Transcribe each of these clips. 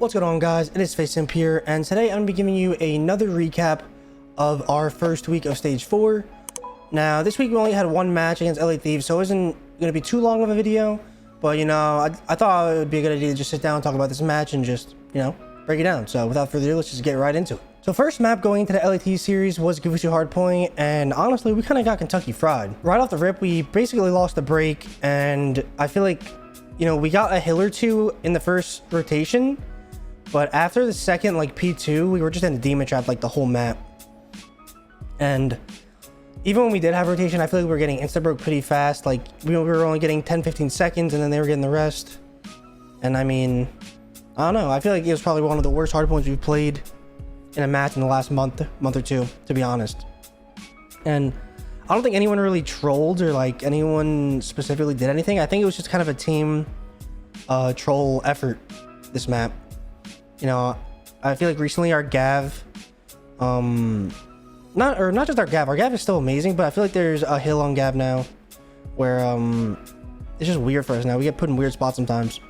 What's going on, guys? It is FaZe Simp here, and today I'm going to be giving you another recap of our first week of Stage 4. Now, this week we only had one match against LA Thieves, so it isn't going to be too long of a video, but, you know, I thought it would be a good idea to just sit down and talk about this match and just, you know, break it down. So, without further ado, let's just get right into it. So, first map going into the LA Thieves series was Hardpoint, and honestly, we kind of got Kentucky fried. Right off the rip, we basically lost the break, and I feel like, you know, we got a hill or two in the first rotation, but after the second, like, P2, we were just in a demon trap, like, the whole map. And even when we did have rotation, I feel like we were getting insta-broke pretty fast. Like, we were only getting 10-15 seconds, and then they were getting the rest. And, I mean, I don't know. I feel like it was probably one of the worst hardpoints we've played in a match in the last month or two, to be honest. And I don't think anyone really trolled or, like, anyone specifically did anything. I think it was just kind of a team troll effort, this map. You know, I feel like recently our Gav, not just our Gav is still amazing, but I feel like there's a hill on Gav now where it's just weird for us now. We get put in weird spots sometimes.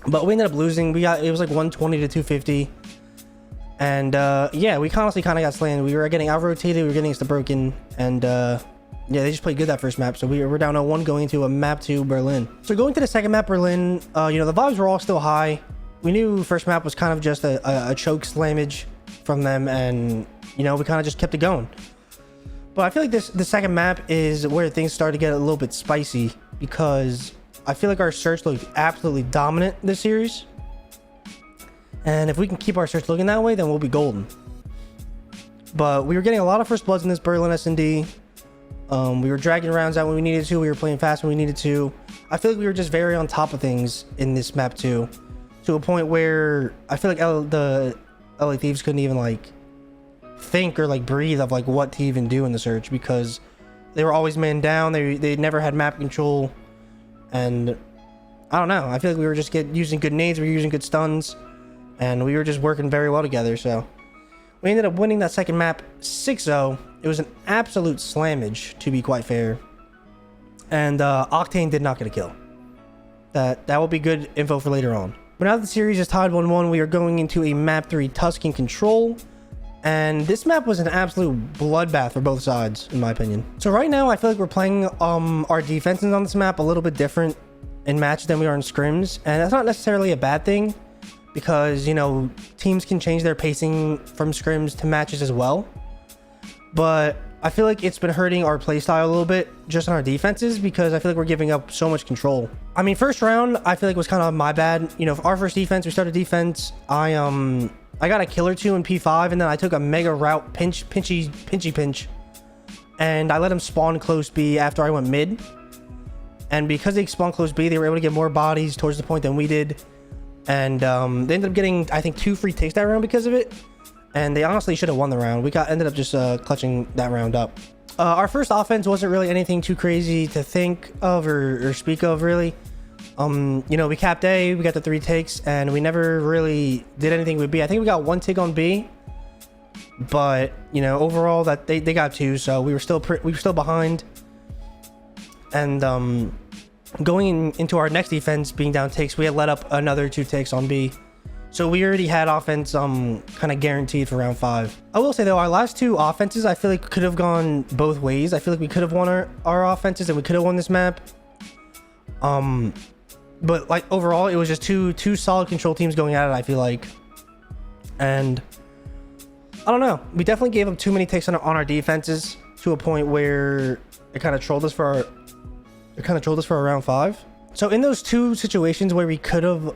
But we ended up losing. It was like 120 to 250. And yeah, we honestly kind of got slammed. We were getting out rotated, we were getting broken, and yeah, they just played good that first map. So we're down 0-1 going into a map 2 Berlin. So going to the second map Berlin, you know, the vibes were all still high. We knew first map was kind of just a choke slammage from them, and you know, we kind of just kept it going. But I feel like the second map is where things started to get a little bit spicy, because I feel like our search looked absolutely dominant this series. And if we can keep our search looking that way, then we'll be golden. But we were getting a lot of first bloods in this Berlin S&D. We were dragging rounds out when we needed to. We were playing fast when we needed to. I feel like we were just very on top of things in this map too, to a point where I feel like the LA Thieves couldn't even like think or like breathe of like what to even do in the search, because they were always man down. They never had map control, and I don't know. I feel like we were just using good nades. We were using good stuns. And we were just working very well together, so we ended up winning that second map 6-0. It was an absolute slammage, to be quite fair. And Octane did not get a kill. That will be good info for later on. But now that the series is tied 1-1, we are going into a map 3 Tuscan Control. And this map was an absolute bloodbath for both sides, in my opinion. So right now, I feel like we're playing our defenses on this map a little bit different in matches than we are in scrims. And that's not necessarily a bad thing, because, you know, teams can change their pacing from scrims to matches as well. But I feel like it's been hurting our playstyle a little bit just on our defenses, because I feel like we're giving up so much control. I mean, first round, I feel like was kind of my bad. You know, for our first defense, we started defense. I got a kill or two in P5, and then I took a mega route pinchy pinch, and I let him spawn close B after I went mid. And because they spawned close B, they were able to get more bodies towards the point than we did. And they ended up getting, I think, 2 free takes that round because of it. And they honestly should have won the round. We ended up just clutching that round up. Our first offense wasn't really anything too crazy to think of or speak of, really. You know, we capped A, we got the 3 takes, and we never really did anything with B. I think we got 1 take on B. But, you know, overall, that they got 2, so we were still behind. And going into our next defense, being down takes, we had let up another 2 takes on B. So we already had offense kind of guaranteed for round 5. I will say, though, our last 2 offenses, I feel like could have gone both ways. I feel like we could have won our offenses, and we could have won this map. But, like, overall, it was just two solid control teams going at it, I feel like. And I don't know. We definitely gave up too many takes on our defenses, to a point where it kind of trolled us for our round 5. So in those 2 situations where we could have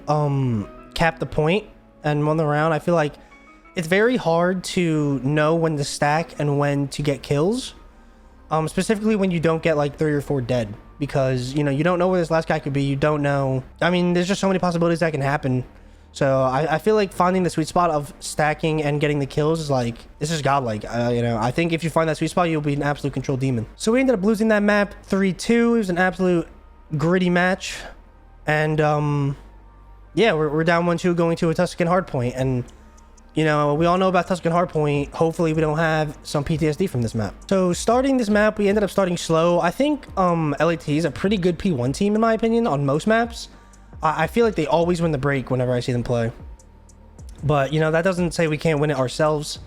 capped the point and won the round, I feel like it's very hard to know when to stack and when to get kills, specifically when you don't get like 3 or 4 dead, because, you know, you don't know where this last guy could be. You don't know. I mean, there's just so many possibilities that can happen. So I feel like finding the sweet spot of stacking and getting the kills is like, this is godlike. You know, I think if you find that sweet spot, you'll be an absolute control demon. So we ended up losing that map 3-2. It was an absolute gritty match. And yeah, we're down 1-2 going to a Tuscan Hardpoint. And, you know, we all know about Tuscan Hardpoint. Hopefully we don't have some PTSD from this map. So starting this map, we ended up starting slow. I think LAT is a pretty good P1 team, in my opinion, on most maps. I feel like they always win the break whenever I see them play. But, you know, that doesn't say we can't win it ourselves.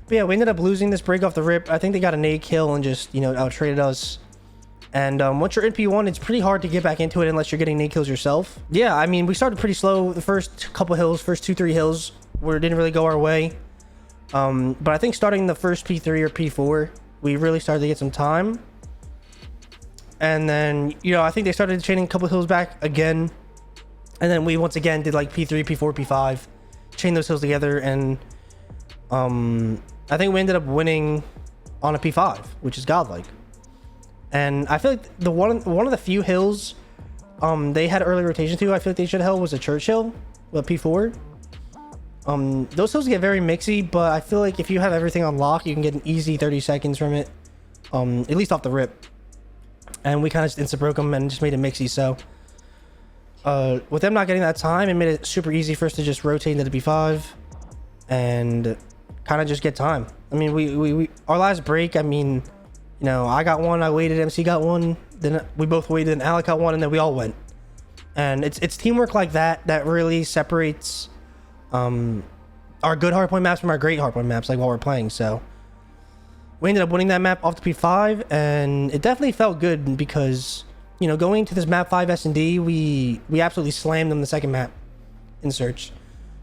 But yeah, we ended up losing this break off the rip. I think they got a nade kill and just, you know, out-traded us. And once you're in P1, it's pretty hard to get back into it unless you're getting nade kills yourself. Yeah, I mean, we started pretty slow. The first couple hills, first 2-3 hills, where it didn't really go our way. But I think starting the first P3 or P4, we really started to get some time. And then, you know, I think they started chaining a couple hills back again. And then we once again did like P3, P4, P5. Chain those hills together. And I think we ended up winning on a P5, which is godlike. And I feel like the one of the few hills they had early rotation to, I feel like they should have held was a Churchill with P4. Those hills get very mixy, but I feel like if you have everything on lock, you can get an easy 30 seconds from it, at least off the rip. And we kind of just instant broke them and just made it mixy. So with them not getting that time, it made it super easy for us to just rotate into the P5 and kind of just get time. I mean, we our last break, I mean, you know, I got one, I waited, MC got one, then we both waited, and Alec got one, and then we all went. And it's teamwork like that that really separates our good hardpoint maps from our great hardpoint maps, like while we're playing. So we ended up winning that map off the P5, and it definitely felt good because, you know, going into this map 5 S&D, we absolutely slammed them the second map in search.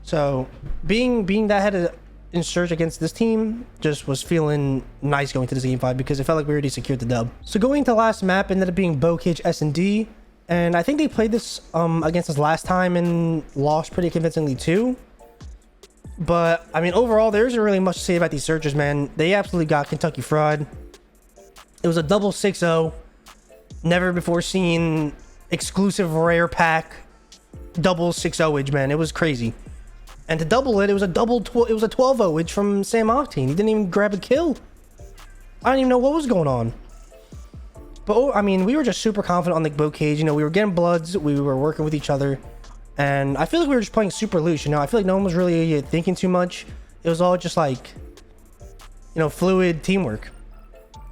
So being that head in search against this team just was feeling nice going to this game 5 because it felt like we already secured the dub. So going to last map ended up being Bokage S&D, and I think they played this against us last time and lost pretty convincingly too. But I mean, overall, there isn't really much to say about these searchers, man. They absolutely got Kentucky fried. It was a double 6-0, never before seen exclusive rare pack double 6-0-age, man. It was crazy. And to double it, it was a 12-0-age from Sam Octane. He didn't even grab a kill. I don't even know what was going on. But I mean, we were just super confident on the Bokage. You know, we were getting bloods, we were working with each other, and I feel like we were just playing super loose. You know, I feel like no one was really thinking too much. It was all just like, you know, fluid teamwork.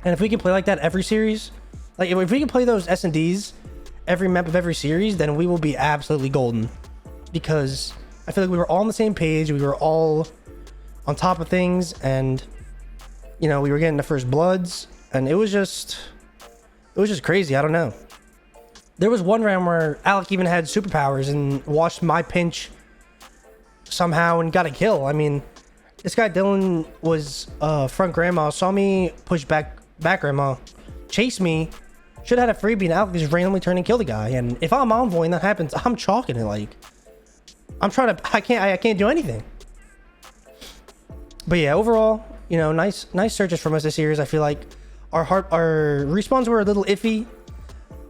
And if we can play like that every series, like if we can play those S&Ds every map of every series, then we will be absolutely golden. Because I feel like we were all on the same page, we were all on top of things, and, you know, we were getting the first bloods, and it was just crazy. I don't know. There was one round where Alec even had superpowers and watched my pinch somehow and got a kill. I mean, this guy Dylan was front grandma, saw me push back grandma, chased me, should have had a freebie, and Alec just randomly turned and killed the guy. And if I'm envoy and that happens, I'm chalking it. Like, I'm trying to, I can't do anything. But yeah, overall, you know, nice searches from us this series. I feel like our respawns were a little iffy,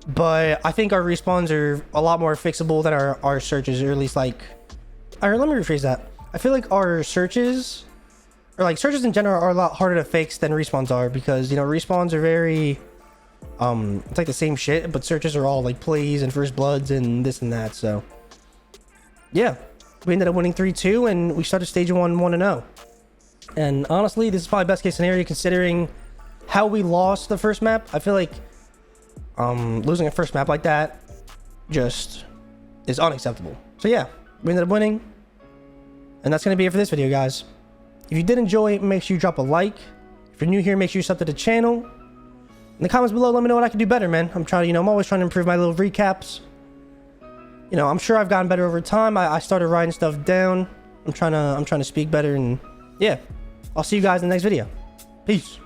but I think our respawns are a lot more fixable than our searches, or at least like, let me rephrase that. I feel like our searches, or like searches in general, are a lot harder to fix than respawns are, because, you know, respawns are very, it's like the same shit, but searches are all like plays and first bloods and this and that. So yeah, we ended up winning 3-2, and we started stage 1 1-0. And honestly, this is probably best case scenario considering how we lost the first map. I feel like losing a first map like that just is unacceptable. So yeah, we ended up winning, and that's gonna be it for this video, guys. If you did enjoy it, make sure you drop a like. If you're new here, make sure you sub to the channel. In the comments below, let me know what I can do better, man. I'm trying to, you know, I'm always trying to improve my little recaps. You know, I'm sure I've gotten better over time. I started writing stuff down. I'm trying to speak better, and yeah, I'll see you guys in the next video. Peace.